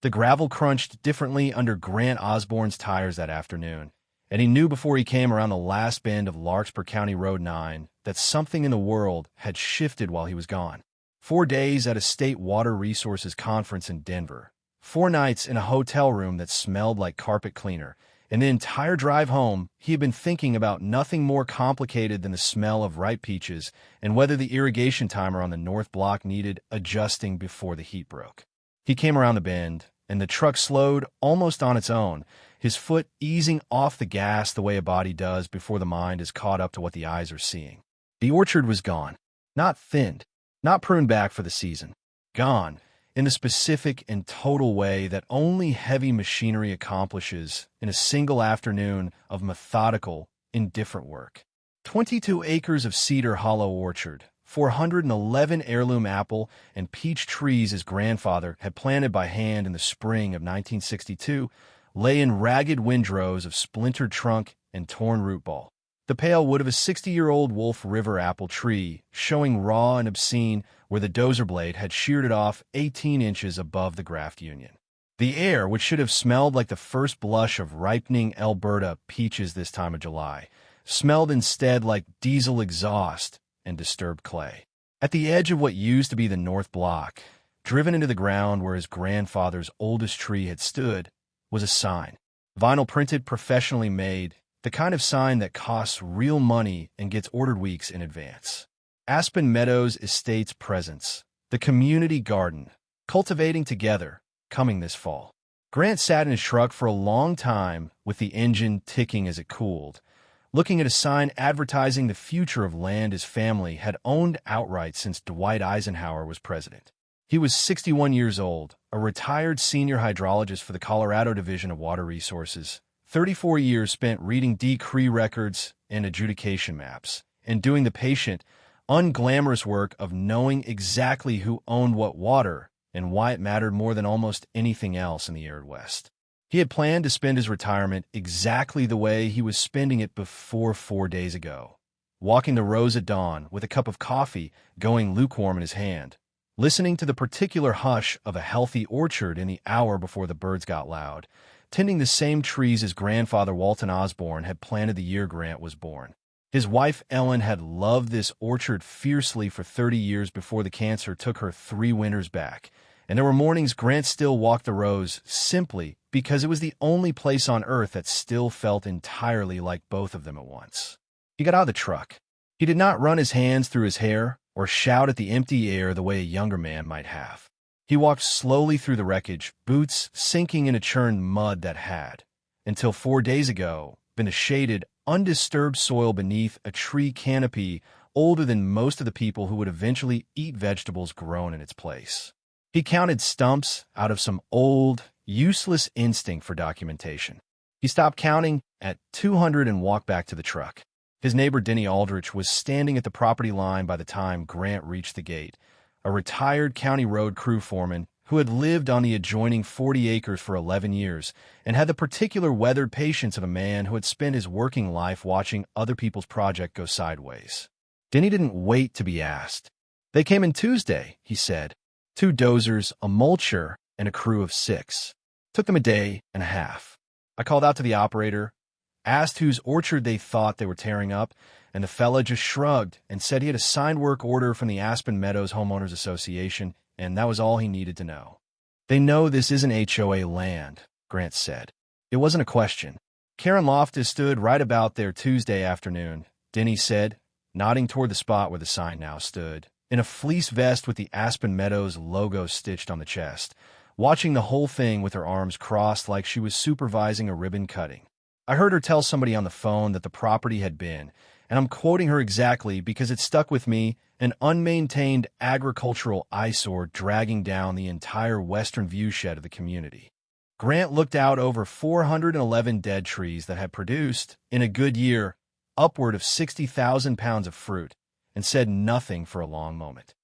The gravel crunched differently under Grant Osborne's tires that afternoon, and he knew before he came around the last bend of Larkspur County Road 9 that something in the world had shifted while he was gone. 4 days at a state water resources conference in Denver, 4 nights in a hotel room that smelled like carpet cleaner, and the entire drive home, he had been thinking about nothing more complicated than the smell of ripe peaches and whether the irrigation timer on the north block needed adjusting before the heat broke. He came around the bend, and the truck slowed almost on its own, his foot easing off the gas the way a body does before the mind is caught up to what the eyes are seeing. The orchard was gone. Not thinned, not pruned back for the season. Gone, in the specific and total way that only heavy machinery accomplishes in a single afternoon of methodical, indifferent work. 22 acres of cedar hollow orchard, 411 heirloom apple and peach trees his grandfather had planted by hand in the spring of 1962 lay in ragged windrows of splintered trunk and torn root ball. The pale wood of a 60-year-old Wolf River apple tree, showing raw and obscene where the dozer blade had sheared it off 18 inches above the graft union. The air, which should have smelled like the first blush of ripening Alberta peaches this time of July, smelled instead like diesel exhaust and disturbed clay. At the edge of what used to be the north block, driven into the ground where his grandfather's oldest tree had stood, was a sign. Vinyl printed, professionally made, the kind of sign that costs real money and gets ordered weeks in advance. Aspen Meadows Estates Presence, the community garden, cultivating together, coming this fall. Grant sat in his truck for a long time with the engine ticking as it cooled, looking at a sign advertising the future of land his family had owned outright since Dwight Eisenhower was president. He was 61 years old, a retired senior hydrologist for the Colorado Division of Water Resources, 34 years spent reading decree records and adjudication maps, and doing the patient, unglamorous work of knowing exactly who owned what water and why it mattered more than almost anything else in the arid West. He had planned to spend his retirement exactly the way he was spending it before 4 days ago, walking the rows at dawn with a cup of coffee going lukewarm in his hand, listening to the particular hush of a healthy orchard in the hour before the birds got loud, tending the same trees his grandfather Walton Osborne had planted the year Grant was born. His wife Ellen had loved this orchard fiercely for 30 years before the cancer took her 3 winters back, and there were mornings Grant still walked the rows simply because it was the only place on earth that still felt entirely like both of them at once. He got out of the truck. He did not run his hands through his hair or shout at the empty air the way a younger man might have. He walked slowly through the wreckage, boots sinking in a churned mud that had, until 4 days ago, been the shaded, undisturbed soil beneath a tree canopy older than most of the people who would eventually eat vegetables grown in its place. He counted stumps out of some old, useless instinct for documentation. He stopped counting at 200 and walked back to the truck. His neighbor Denny Aldrich was standing at the property line by the time Grant reached the gate, a retired county road crew foreman who had lived on the adjoining 40 acres for 11 years and had the particular weathered patience of a man who had spent his working life watching other people's project go sideways. Denny didn't wait to be asked. "They came in Tuesday," he said. 2 dozers, a mulcher, and a crew of 6. Took them a day and a half. I called out to the operator, asked whose orchard they thought they were tearing up, and the fella just shrugged and said he had a signed work order from the Aspen Meadows Homeowners Association, and that was all he needed to know. "They know this isn't HOA land," Grant said. It wasn't a question. Karen Loftus stood right about there Tuesday afternoon, Denny said, nodding toward the spot where the sign now stood, in a fleece vest with the Aspen Meadows logo stitched on the chest, watching the whole thing with her arms crossed like she was supervising a ribbon cutting. I heard her tell somebody on the phone that the property had been, and I'm quoting her exactly because it stuck with me, an unmaintained agricultural eyesore dragging down the entire western viewshed of the community. Grant looked out over 411 dead trees that had produced, in a good year, upward of 60,000 pounds of fruit, and said nothing for a long moment.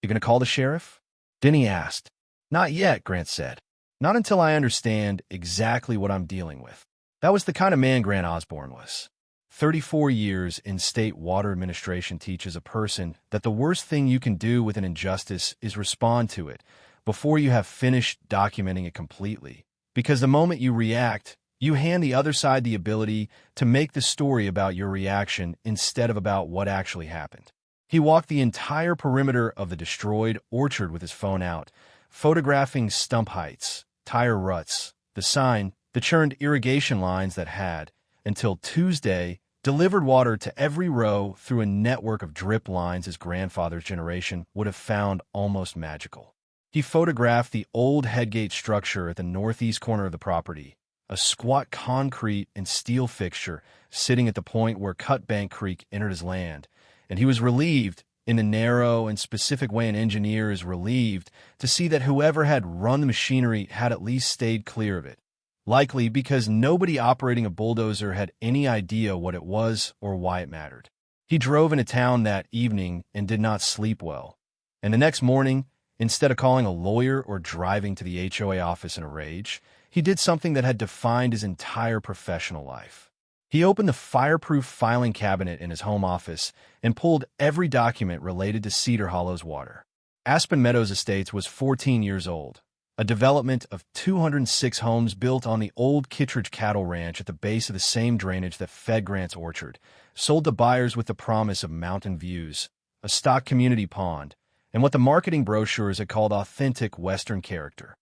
"You going to call the sheriff?" Denny asked. "Not yet," Grant said. "Not until I understand exactly what I'm dealing with." That was the kind of man Grant Osborne was. 34 years in state water administration teaches a person that the worst thing you can do with an injustice is respond to it, before you have finished documenting it completely. Because the moment you react, you hand the other side the ability to make the story about your reaction instead of about what actually happened. He walked the entire perimeter of the destroyed orchard with his phone out, photographing stump heights, tire ruts, the sign, the churned irrigation lines that had, until Tuesday, delivered water to every row through a network of drip lines his grandfather's generation would have found almost magical. He photographed the old headgate structure at the northeast corner of the property, a squat concrete and steel fixture sitting at the point where Cutbank Creek entered his land, and he was relieved, in the narrow and specific way an engineer is relieved, to see that whoever had run the machinery had at least stayed clear of it. Likely because nobody operating a bulldozer had any idea what it was or why it mattered. He drove into town that evening and did not sleep well. And the next morning, instead of calling a lawyer or driving to the HOA office in a rage, he did something that had defined his entire professional life. He opened the fireproof filing cabinet in his home office and pulled every document related to Cedar Hollow's water. Aspen Meadows Estates was 14 years old, a development of 206 homes built on the old Kittredge cattle ranch at the base of the same drainage that fed Grant's orchard, sold to buyers with the promise of mountain views, a stock community pond, and what the marketing brochures had called authentic Western character.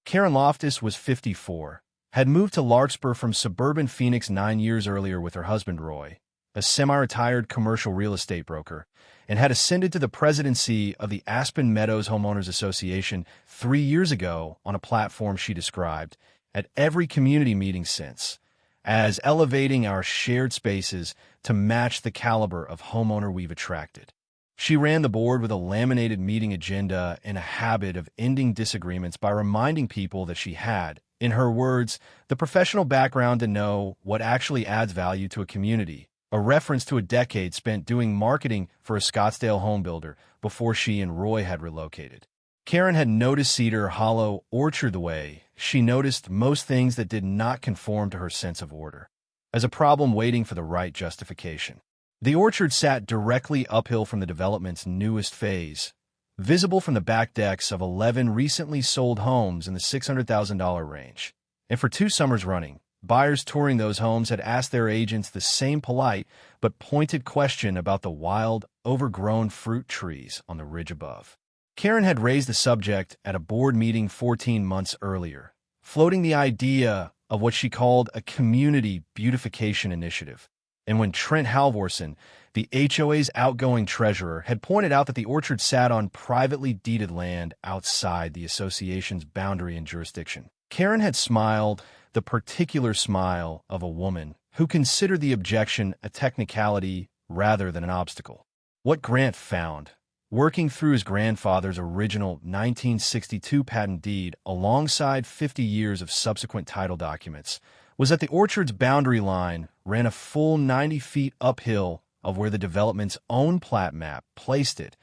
Karen Loftus was 54, had moved to Larkspur from suburban Phoenix 9 years earlier with her husband Roy, a semi-retired commercial real estate broker, and had ascended to the presidency of the Aspen Meadows Homeowners Association 3 years ago on a platform she described, at every community meeting since, as elevating our shared spaces to match the caliber of homeowner we've attracted. She ran the board with a laminated meeting agenda and a habit of ending disagreements by reminding people that she had, in her words, the professional background to know what actually adds value to a community, a reference to a decade spent doing marketing for a Scottsdale home builder before she and Roy had relocated. Karen had noticed Cedar Hollow orchard the way she noticed most things that did not conform to her sense of order, as a problem waiting for the right justification. The orchard sat directly uphill from the development's newest phase, visible from the back decks of 11 recently sold homes in the $600,000 range. And for 2 summers running, buyers touring those homes had asked their agents the same polite but pointed question about the wild, overgrown fruit trees on the ridge above. Karen had raised the subject at a board meeting 14 months earlier, floating the idea of what she called a community beautification initiative. And when Trent Halvorson, the HOA's outgoing treasurer, had pointed out that the orchard sat on privately deeded land outside the association's boundary and jurisdiction, Karen had smiled, the particular smile of a woman who considered the objection a technicality rather than an obstacle. What Grant found, working through his grandfather's original 1962 patent deed alongside 50 years of subsequent title documents, was that the orchard's boundary line ran a full 90 feet uphill of where the development's own plat map placed it,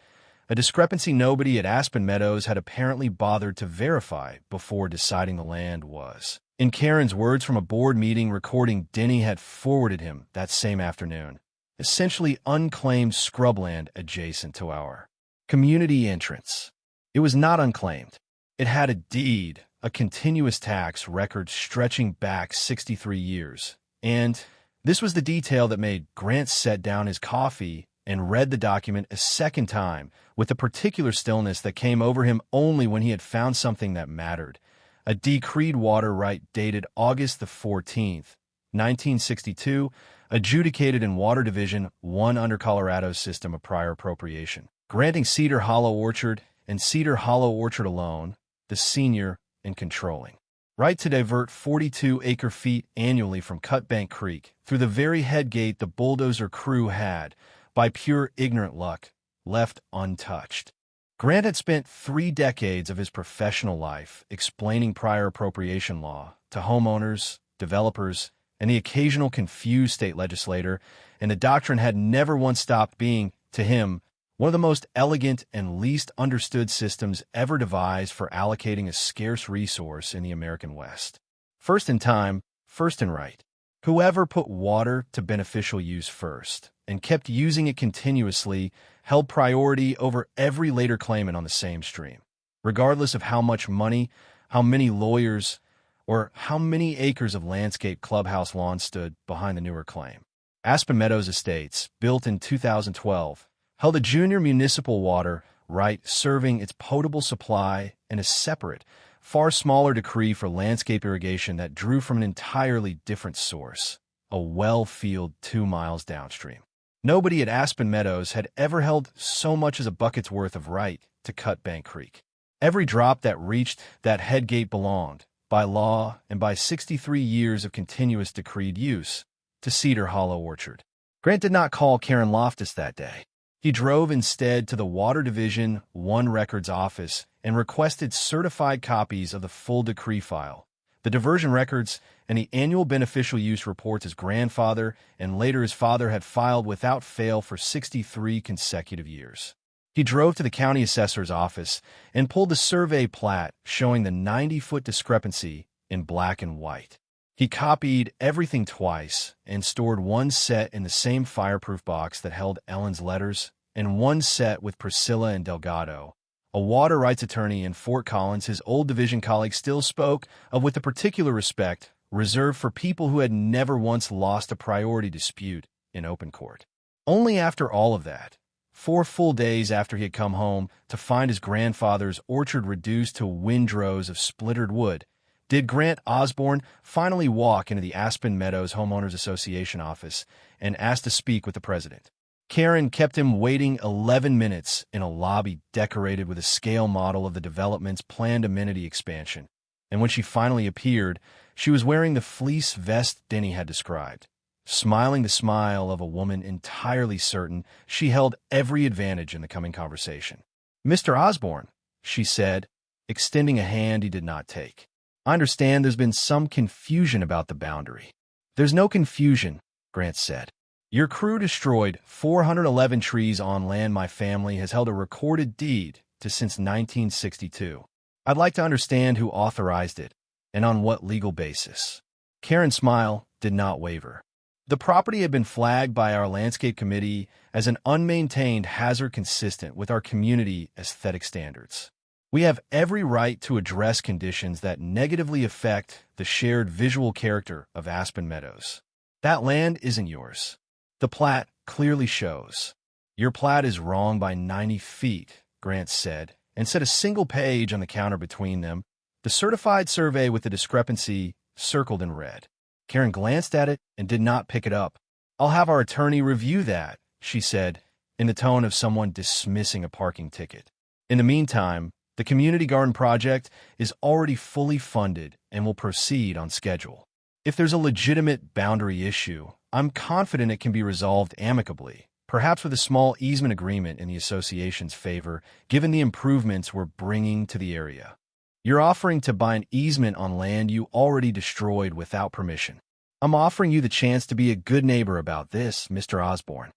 a discrepancy nobody at Aspen Meadows had apparently bothered to verify before deciding the land was, in Karen's words from a board meeting recording Denny had forwarded him that same afternoon, essentially unclaimed scrubland adjacent to our community entrance. It was not unclaimed. It had a deed, a continuous tax record stretching back 63 years, and this was the detail that made Grant set down his coffee and read the document a second time with the particular stillness that came over him only when he had found something that mattered. A decreed water right dated August the 14th, 1962, adjudicated in Water Division 1 under Colorado's system of prior appropriation, granting Cedar Hollow Orchard and Cedar Hollow Orchard alone the senior and controlling right to divert 42 acre-feet annually from Cutbank Creek through the very headgate the bulldozer crew had, by pure ignorant luck, left untouched. Grant had spent 3 decades of his professional life explaining prior appropriation law to homeowners, developers, and the occasional confused state legislator, and the doctrine had never once stopped being, to him, one of the most elegant and least understood systems ever devised for allocating a scarce resource in the American West. First in time, first in right. Whoever put water to beneficial use first and kept using it continuously held priority over every later claimant on the same stream. regardless of how much money, how many lawyers, or how many acres of landscape clubhouse lawn stood behind the newer claim. Aspen Meadows Estates, built in 2012, held a junior municipal water right serving its potable supply and a separate, far smaller decree for landscape irrigation that drew from an entirely different source, a well field 2 miles downstream. Nobody at Aspen Meadows had ever held so much as a bucket's worth of right to cut Bank Creek. Every drop that reached that headgate belonged, by law and by 63 years of continuous decreed use, to Cedar Hollow Orchard. Grant did not call Karen Loftus that day. He drove instead to the Water Division 1 Records office and requested certified copies of the full decree file, the diversion records, and the annual beneficial use reports his grandfather and later his father had filed without fail for 63 consecutive years. He drove to the county assessor's office and pulled the survey plat showing the 90-foot discrepancy in black and white. He copied everything twice and stored one set in the same fireproof box that held Ellen's letters and one set with Priscilla and Delgado, a water rights attorney in Fort Collins his old division colleague still spoke of with a particular respect reserved for people who had never once lost a priority dispute in open court. Only after all of that, 4 full days after he had come home to find his grandfather's orchard reduced to windrows of splintered wood, did Grant Osborne finally walk into the Aspen Meadows Homeowners Association office and ask to speak with the president. Karen kept him waiting 11 minutes in a lobby decorated with a scale model of the development's planned amenity expansion, and when she finally appeared, she was wearing the fleece vest Denny had described, smiling the smile of a woman entirely certain she held every advantage in the coming conversation. "Mr. Osborne," she said, extending a hand he did not take. "I understand there's been some confusion about the boundary." "There's no confusion," Grant said. "Your crew destroyed 411 trees on land my family has held a recorded deed to since 1962. I'd like to understand who authorized it and on what legal basis." Karen's smile did not waver. "The property had been flagged by our landscape committee as an unmaintained hazard consistent with our community aesthetic standards. We have every right to address conditions that negatively affect the shared visual character of Aspen Meadows. That land isn't yours. The plat clearly shows." "Your plat is wrong by 90 feet, Grant said, and set a single page on the counter between them, the certified survey with the discrepancy circled in red. Karen glanced at it and did not pick it up. "I'll have our attorney review that," she said, in the tone of someone dismissing a parking ticket. "In the meantime, the community garden project is already fully funded and will proceed on schedule. If there's a legitimate boundary issue, I'm confident it can be resolved amicably, perhaps with a small easement agreement in the association's favor, given the improvements we're bringing to the area. You're offering to buy an easement on land you already destroyed without permission. I'm offering you the chance to be a good neighbor about this, Mr. Osborne."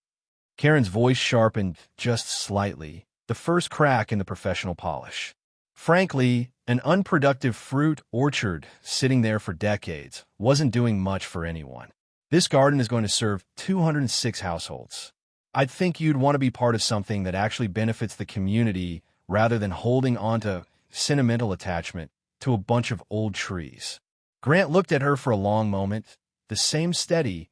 Karen's voice sharpened just slightly, the first crack in the professional polish. Frankly, an unproductive fruit orchard sitting there for decades wasn't doing much for anyone. This garden is going to serve 206 households. I'd think you'd want to be part of something that actually benefits the community rather than holding on to sentimental attachment to a bunch of old trees. Grant looked at her for a long moment, the same steady,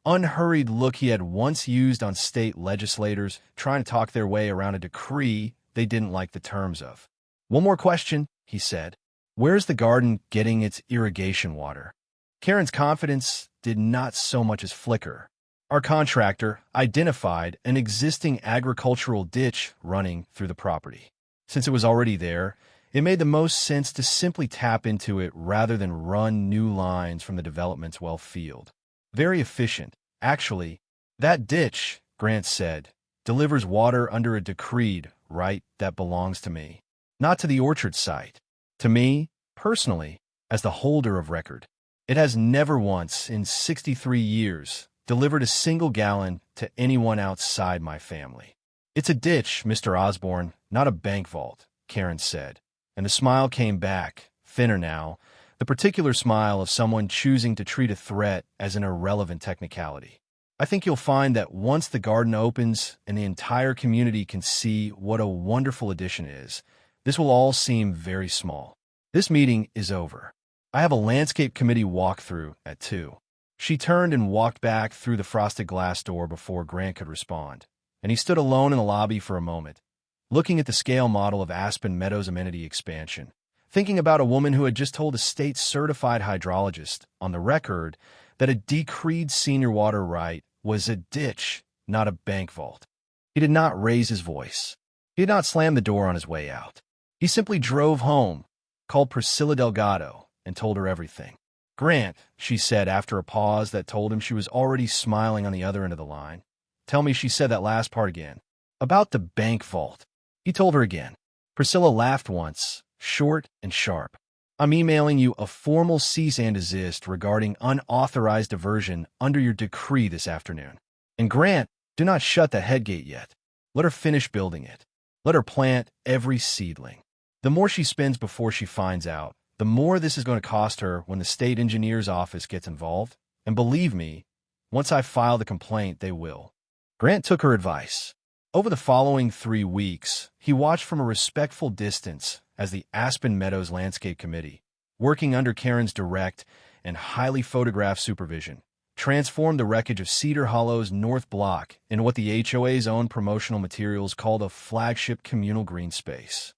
unhurried look he had once used on state legislators trying to talk their way around a decree they didn't like the terms of. "One more question," he said. "Where's the garden getting its irrigation water?" Karen's confidence did not so much as flicker. "Our contractor identified an existing agricultural ditch running through the property. Since it was already there, it made the most sense to simply tap into it rather than run new lines from the development's well field. Very efficient. Actually, that ditch," Grant said, "delivers water under a decreed right that belongs to me, not to the orchard site. To me, personally, as the holder of record. It has never once, in 63 years, delivered a single gallon to anyone outside my family. It's a ditch, Mr. Osborne, not a bank vault," Karen said, and the smile came back, thinner now, the particular smile of someone choosing to treat a threat as an irrelevant technicality. "I think you'll find that once the garden opens and the entire community can see what a wonderful addition is, This will all seem very small. This meeting is over. I have a landscape committee walkthrough at 2. She turned and walked back through the frosted glass door before Grant could respond, and he stood alone in the lobby for a moment, looking at the scale model of Aspen Meadows amenity expansion, thinking about a woman who had just told a state-certified hydrologist on the record that a decreed senior water right was a ditch, not a bank vault. He did not raise his voice. He did not slam the door on his way out. He simply drove home, called Priscilla Delgado, and told her everything. "Grant," she said after a pause that told him she was already smiling on the other end of the line. "Tell me," she said that last part again. "About the bank vault." He told her again. Priscilla laughed once, short and sharp. "I'm emailing you a formal cease and desist regarding unauthorized diversion under your decree this afternoon. And Grant, do not shut the headgate yet. Let her finish building it. Let her plant every seedling. The more she spends before she finds out, the more this is going to cost her when the state engineer's office gets involved. And believe me, once I file the complaint, they will." Grant took her advice. Over the following 3 weeks, he watched from a respectful distance as the Aspen Meadows Landscape Committee, working under Karen's direct and highly photographed supervision, transformed the wreckage of Cedar Hollow's North Block into what the HOA's own promotional materials called a flagship communal green space.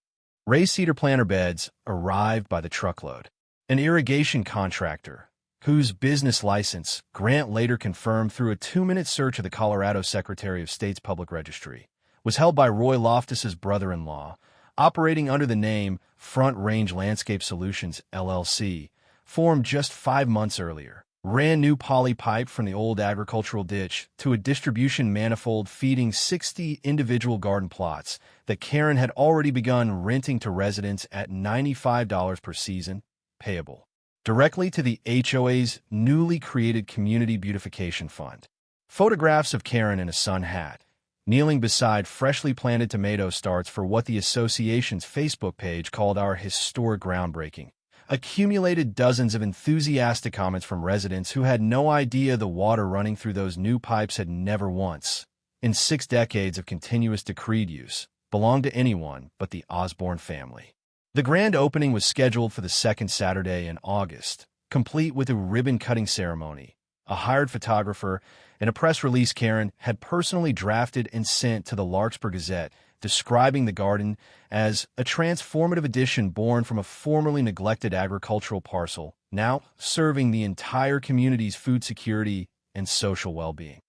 Raised cedar planter beds arrived by the truckload. An irrigation contractor, whose business license Grant later confirmed through a 2-minute search of the Colorado Secretary of State's Public Registry, was held by Roy Loftus's brother-in-law, operating under the name Front Range Landscape Solutions, LLC, formed just 5 months earlier, ran new poly pipe from the old agricultural ditch to a distribution manifold feeding 60 individual garden plots that Karen had already begun renting to residents at $95 per season, payable directly to the HOA's newly created Community Beautification Fund. Photographs of Karen in a sun hat, kneeling beside freshly planted tomato starts for what the association's Facebook page called our historic groundbreaking, accumulated dozens of enthusiastic comments from residents who had no idea the water running through those new pipes had never once, in 6 decades of continuous decreed use, belonged to anyone but the Osborne family. The grand opening was scheduled for the second Saturday in August, complete with a ribbon-cutting ceremony, a hired photographer, and a press release Karen had personally drafted and sent to the Larkspur Gazette, describing the garden as a transformative addition born from a formerly neglected agricultural parcel, now serving the entire community's food security and social well-being.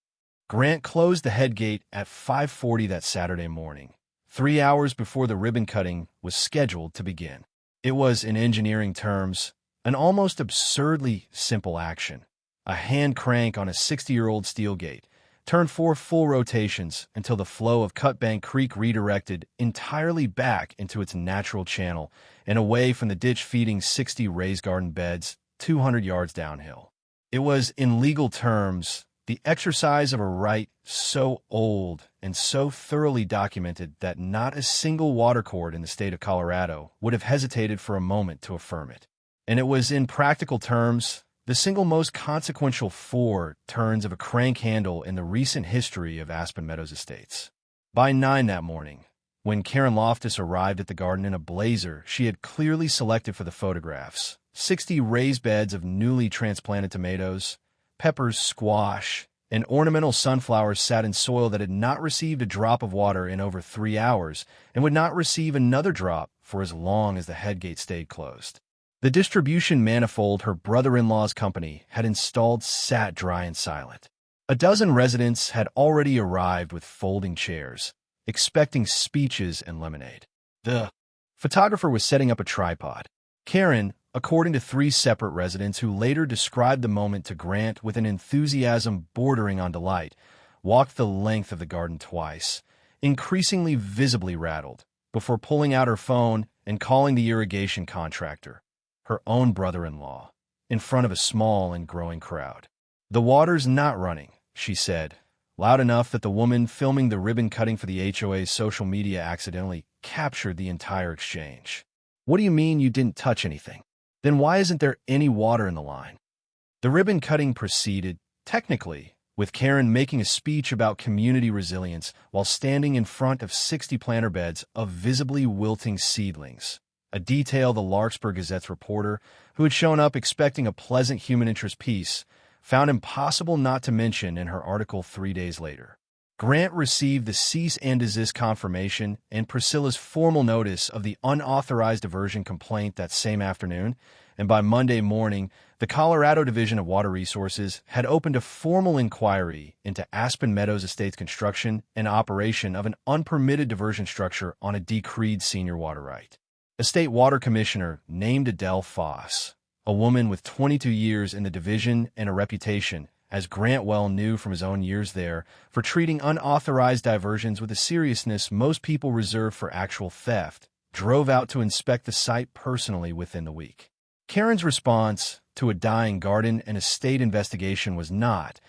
Grant closed the headgate at 5:40 that Saturday morning, 3 hours before the ribbon cutting was scheduled to begin. It was, in engineering terms, an almost absurdly simple action. A hand crank on a 60-year-old steel gate turned 4 full rotations until the flow of Cutbank Creek redirected entirely back into its natural channel and away from the ditch feeding 60 raised garden beds 200 yards downhill. It was, in legal terms, the exercise of a right so old and so thoroughly documented that not a single water court in the state of Colorado would have hesitated for a moment to affirm it. And it was, in practical terms, the single most consequential 4 turns of a crank handle in the recent history of Aspen Meadows Estates. By 9 that morning, when Karen Loftus arrived at the garden in a blazer she had clearly selected for the photographs, 60 raised beds of newly transplanted tomatoes, peppers, squash, and ornamental sunflowers sat in soil that had not received a drop of water in over 3 hours and would not receive another drop for as long as the headgate stayed closed. The distribution manifold her brother-in-law's company had installed sat dry and silent. A dozen residents had already arrived with folding chairs, expecting speeches and lemonade. The photographer was setting up a tripod. Karen, according to 3 separate residents who later described the moment to Grant with an enthusiasm bordering on delight, walked the length of the garden twice, increasingly visibly rattled, before pulling out her phone and calling the irrigation contractor, her own brother-in-law, in front of a small and growing crowd. "The water's not running," she said, loud enough that the woman filming the ribbon cutting for the HOA's social media accidentally captured the entire exchange. "What do you mean you didn't touch anything? Then why isn't there any water in the line?" The ribbon cutting proceeded, technically, with Karen making a speech about community resilience while standing in front of 60 planter beds of visibly wilting seedlings. A detail the Larkspur Gazette's reporter, who had shown up expecting a pleasant human interest piece, found impossible not to mention in her article 3 days later. Grant received the cease and desist confirmation and Priscilla's formal notice of the unauthorized diversion complaint that same afternoon, and by Monday morning, the Colorado Division of Water Resources had opened a formal inquiry into Aspen Meadows Estate's construction and operation of an unpermitted diversion structure on a decreed senior water right. A state water commissioner named Adele Foss, a woman with 22 years in the division and a reputation, as Grant well knew from his own years there, for treating unauthorized diversions with a seriousness most people reserve for actual theft, drove out to inspect the site personally within the week. Karen's response to a dying garden and estate investigation was not,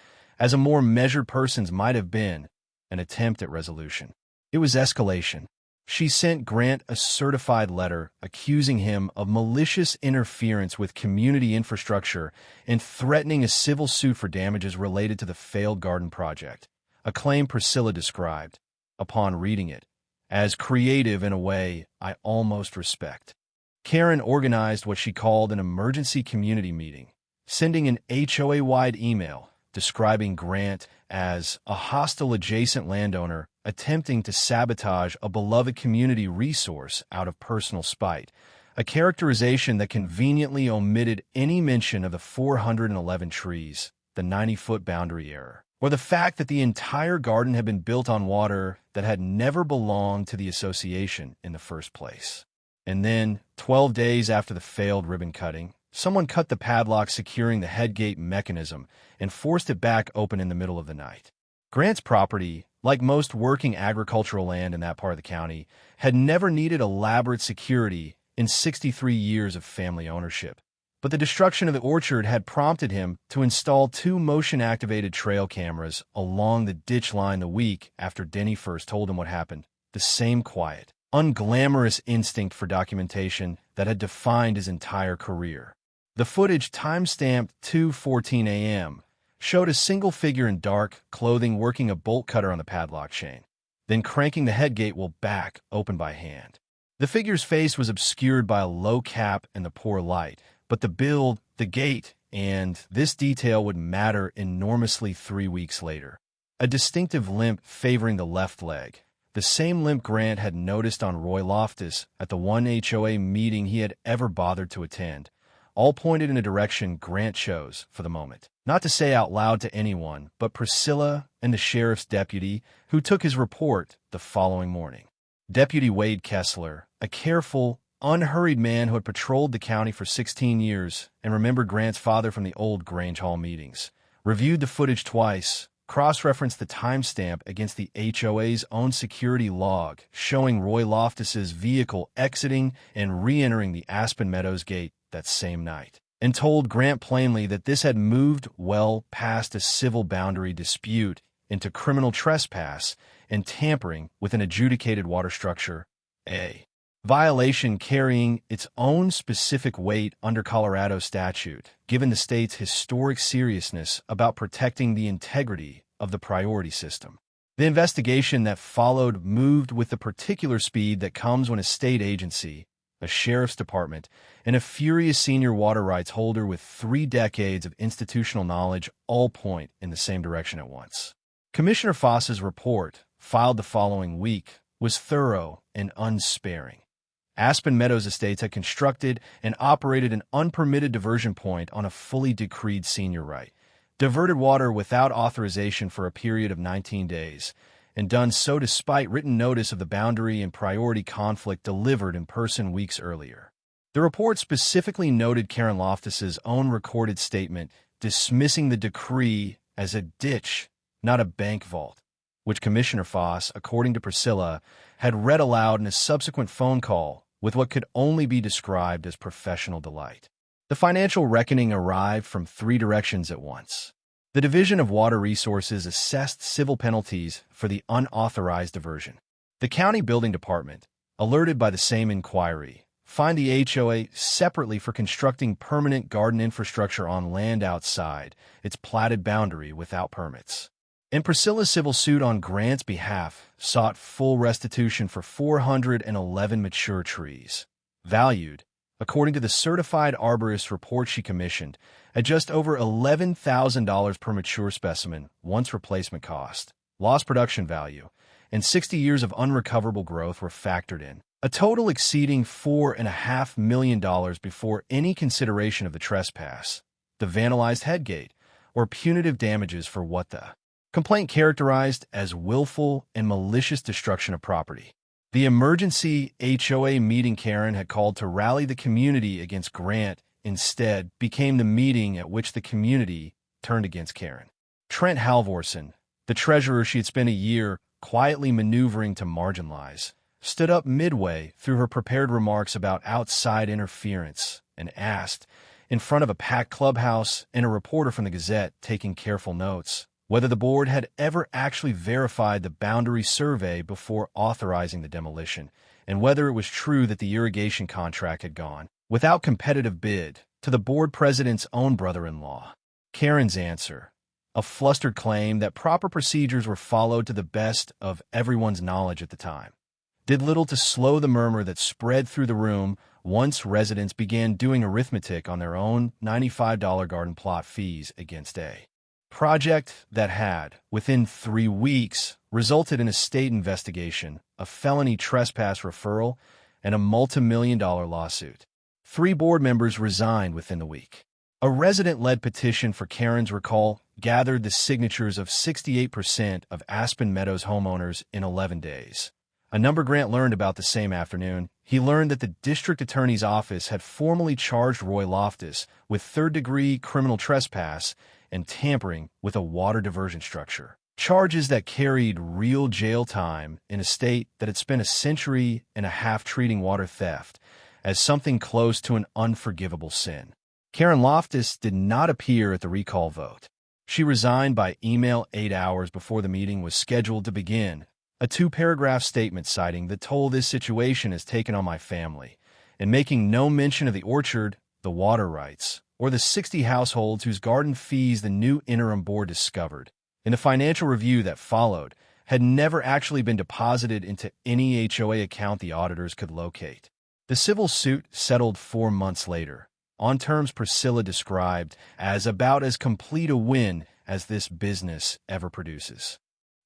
as a more measured person's might have been, an attempt at resolution. It was escalation. She sent Grant a certified letter accusing him of malicious interference with community infrastructure and threatening a civil suit for damages related to the failed garden project, a claim Priscilla described, upon reading it, as creative in a way I almost respect. Karen organized what she called an emergency community meeting, sending an HOA-wide email describing Grant as a hostile adjacent landowner attempting to sabotage a beloved community resource out of personal spite, a characterization that conveniently omitted any mention of the 411 trees, the 90-foot boundary error, or the fact that the entire garden had been built on water that had never belonged to the association in the first place. And then, 12 days after the failed ribbon cutting, someone cut the padlock securing the headgate mechanism and forced it back open in the middle of the night. Grant's property, like most working agricultural land in that part of the county, had never needed elaborate security in 63 years of family ownership. But the destruction of the orchard had prompted him to install 2 motion-activated trail cameras along the ditch line the week after Denny first told him what happened. The same quiet, unglamorous instinct for documentation that had defined his entire career. The footage, time-stamped 2:14 a.m., showed a single figure in dark clothing working a bolt cutter on the padlock chain, then cranking the headgate while back open by hand. The figure's face was obscured by a low cap and the poor light, but the build, the gait, and this detail would matter enormously 3 weeks later. A distinctive limp favoring the left leg, the same limp Grant had noticed on Roy Loftus at the one HOA meeting he had ever bothered to attend, all pointed in a direction Grant chose for the moment. Not to say out loud to anyone, but Priscilla and the sheriff's deputy who took his report the following morning. Deputy Wade Kessler, a careful, unhurried man who had patrolled the county for 16 years and remembered Grant's father from the old Grange Hall meetings, reviewed the footage twice, cross-referenced the timestamp against the HOA's own security log showing Roy Loftus's vehicle exiting and re-entering the Aspen Meadows gate that same night, and told Grant plainly that this had moved well past a civil boundary dispute into criminal trespass and tampering with an adjudicated water structure, a violation carrying its own specific weight under Colorado statute, given the state's historic seriousness about protecting the integrity of the priority system. The investigation that followed moved with the particular speed that comes when a state agency, a sheriff's department, and a furious senior water rights holder with 3 decades of institutional knowledge all point in the same direction at once. Commissioner Foss's report, filed the following week, was thorough and unsparing. Aspen Meadows Estates had constructed and operated an unpermitted diversion point on a fully decreed senior right, diverted water without authorization for a period of 19 days, and done so despite written notice of the boundary and priority conflict delivered in person weeks earlier. The report specifically noted Karen Loftus's own recorded statement dismissing the decree as a ditch, not a bank vault, which Commissioner Foss, according to Priscilla, had read aloud in a subsequent phone call with what could only be described as professional delight. The financial reckoning arrived from 3 directions at once. The Division of Water Resources assessed civil penalties for the unauthorized diversion. The County Building Department, alerted by the same inquiry, fined the HOA separately for constructing permanent garden infrastructure on land outside its platted boundary without permits. And Priscilla's civil suit on Grant's behalf sought full restitution for 411 mature trees, valued, according to the certified arborist report she commissioned, at just over $11,000 per mature specimen once replacement cost, lost production value, and 60 years of unrecoverable growth were factored in, a total exceeding $4.5 million before any consideration of the trespass, the vandalized headgate, or punitive damages for what the complaint characterized as willful and malicious destruction of property. The emergency HOA meeting Karen had called to rally the community against Grant instead became the meeting at which the community turned against Karen. Trent Halvorson, the treasurer she had spent a year quietly maneuvering to marginalize, stood up midway through her prepared remarks about outside interference and asked, in front of a packed clubhouse and a reporter from the Gazette taking careful notes, whether the board had ever actually verified the boundary survey before authorizing the demolition, and whether it was true that the irrigation contract had gone, without competitive bid, to the board president's own brother-in-law. Karen's answer, a flustered claim that proper procedures were followed to the best of everyone's knowledge at the time, did little to slow the murmur that spread through the room once residents began doing arithmetic on their own $95 garden plot fees against a project that had, within 3 weeks, resulted in a state investigation, a felony trespass referral, and a multi-million-dollar lawsuit. 3 board members resigned within the week. A resident-led petition for Karen's recall gathered the signatures of 68% of Aspen Meadows homeowners in 11 days. A number Grant learned about the same afternoon. He learned that the district attorney's office had formally charged Roy Loftus with third-degree criminal trespass and tampering with a water diversion structure, charges that carried real jail time in a state that had spent a century and a half treating water theft as something close to an unforgivable sin. Karen Loftus did not appear at the recall vote. She resigned by email 8 hours before the meeting was scheduled to begin, a 2-paragraph statement citing the toll this situation has taken on my family, and making no mention of the orchard, the water rights, or the 60 households whose garden fees the new interim board discovered, in the financial review that followed, had never actually been deposited into any HOA account the auditors could locate. The civil suit settled 4 months later, on terms Priscilla described as about as complete a win as this business ever produces.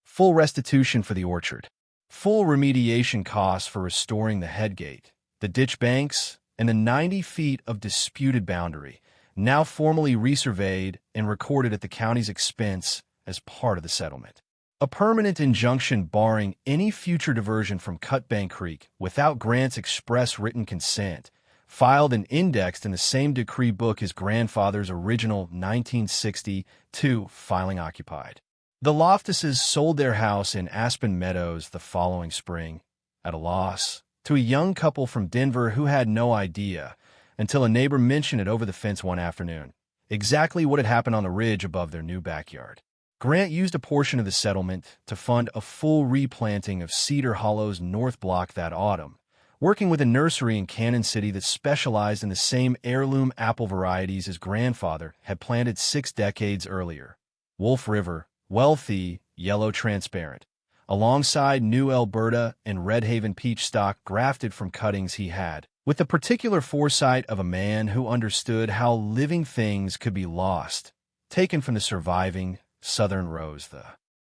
Full restitution for the orchard, full remediation costs for restoring the headgate, the ditch banks, and the 90 feet of disputed boundary, now formally resurveyed and recorded at the county's expense as part of the settlement. A permanent injunction barring any future diversion from Cutbank Creek without Grant's express written consent, filed and indexed in the same decree book his grandfather's original 1962 filing occupied. The Loftuses sold their house in Aspen Meadows the following spring, at a loss, to a young couple from Denver who had no idea, until a neighbor mentioned it over the fence one afternoon, exactly what had happened on the ridge above their new backyard. Grant used a portion of the settlement to fund a full replanting of Cedar Hollow's north block that autumn, working with a nursery in Cannon City that specialized in the same heirloom apple varieties his grandfather had planted 6 decades earlier. Wolf River, wealthy, yellow transparent, alongside New Alberta and Red Haven peach stock grafted from cuttings he had, with the particular foresight of a man who understood how living things could be lost, taken from the surviving southern rose the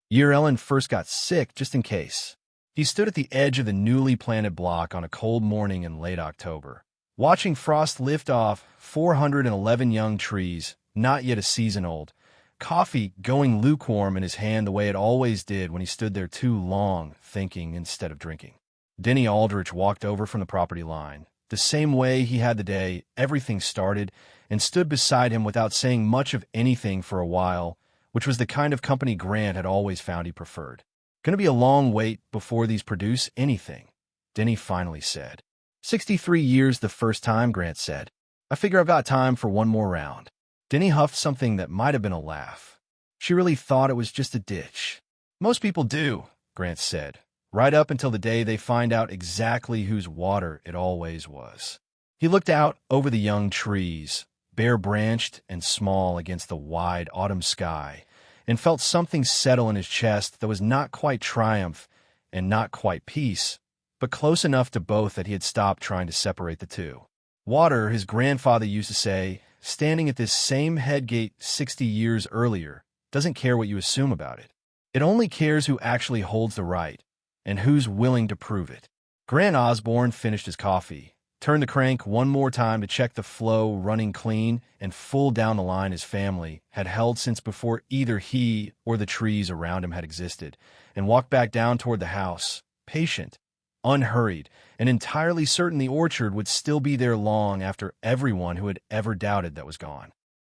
year Ellen first got sick, just in case. He stood at the edge of the newly planted block on a cold morning in late October, watching frost lift off 411 young trees, not yet a season old, coffee going lukewarm in his hand the way it always did when he stood there too long, thinking instead of drinking. Denny Aldrich walked over from the property line, the same way he had the day everything started, and stood beside him without saying much of anything for a while, which was the kind of company Grant had always found he preferred. "Gonna be a long wait before these produce anything," Denny finally said. 63 years the first time, Grant said. "I figure I've got time for one more round." Denny huffed something that might have been a laugh. She really thought it was just a ditch. "Most people do," Grant said, "right up until the day they find out exactly whose water it always was." He looked out over the young trees, bare-branched and small against the wide autumn sky, and felt something settle in his chest that was not quite triumph and not quite peace, but close enough to both that he had stopped trying to separate the two. Water, his grandfather used to say, standing at this same headgate 60 years earlier, doesn't care what you assume about it. It only cares who actually holds the right and who's willing to prove it. Grant Osborne finished his coffee, turned the crank one more time to check the flow running clean and full down the line his family had held since before either he or the trees around him had existed, and walked back down toward the house, patient, unhurried, and entirely certain the orchard would still be there long after everyone who had ever doubted that was gone.